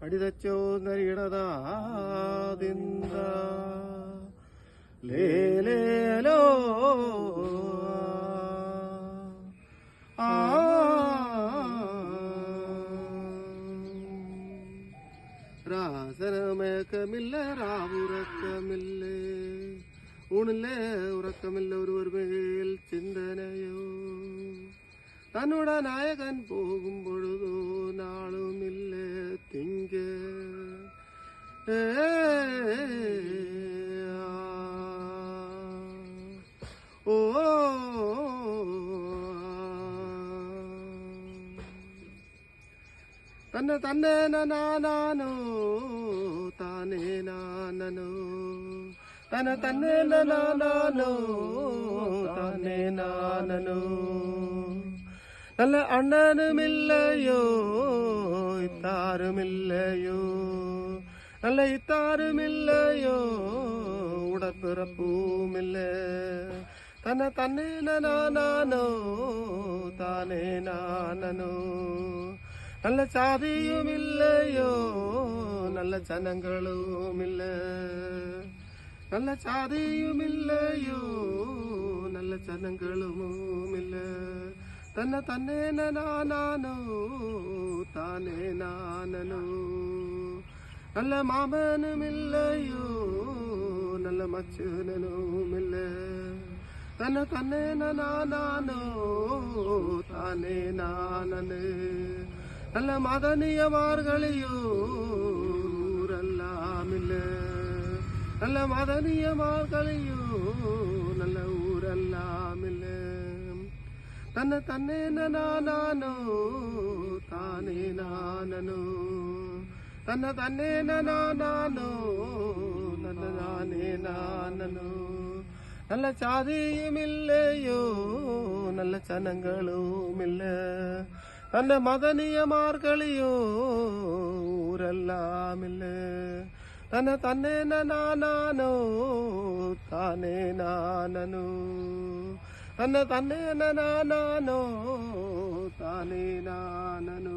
ಅಡಿದಚ್ಚೋ ನರಿಡದ ಲೇಲೇಲೋ രാസനമേക്കമില്ല രാവുറക്കമില്ലേ ഊണില്ലേ ഉറക്കമില്ല ഒരുവർ മേൽ ചിന്തനയോ തന്നോട് നായകൻ പോകും പൊഴുതോ നാളുമില്ല തിങ്ക ഓ തന്നെ തന്നെ നാനോ താനേ നാനോ തന്നെ തന്നെ നാനോ താനേ നാനോ നല്ല അണ്ണനുമില്ലയോ ഇത്താരുമില്ലയോ നല്ല ഇത്താരുമില്ലയോ ഉടപ്പിറപ്പുമില്ല തന്നെ തന്നെ നാനോ താനേ നാനോ நல்ல சாதியுமில்லையோ நல்ல ஜனங்களுமில்ல நல்ல சாதியுமில்லையோ நல்ல ஜனங்களுமில்ல தன்னை தன்னே நானோ தானே நானோ நல்ல மாமனுமில்லையோ நல்ல மச்சனுமில்ல தன்னை தன்னே நானோ தானே நானே நல்ல மதனியமார்களையோ ஊரெல்லாமில்ல நல்ல மதனியமார்களையோ நல்ல ஊரெல்லாமில்ல தன்னை தன்னே நானோ தானே நானோ தன்னை தன்னே நானோ நல்ல நானே நானோ நல்ல சாதியுமில்லையோ நல்ல ஜனங்களுமில்ல நல்ல மதனியமார்களையோ ஊரெல்லாமில்ல தன்னை தன்னே நானோ தானே நானோ தன்னை தன்னே நானோ தானே நானோ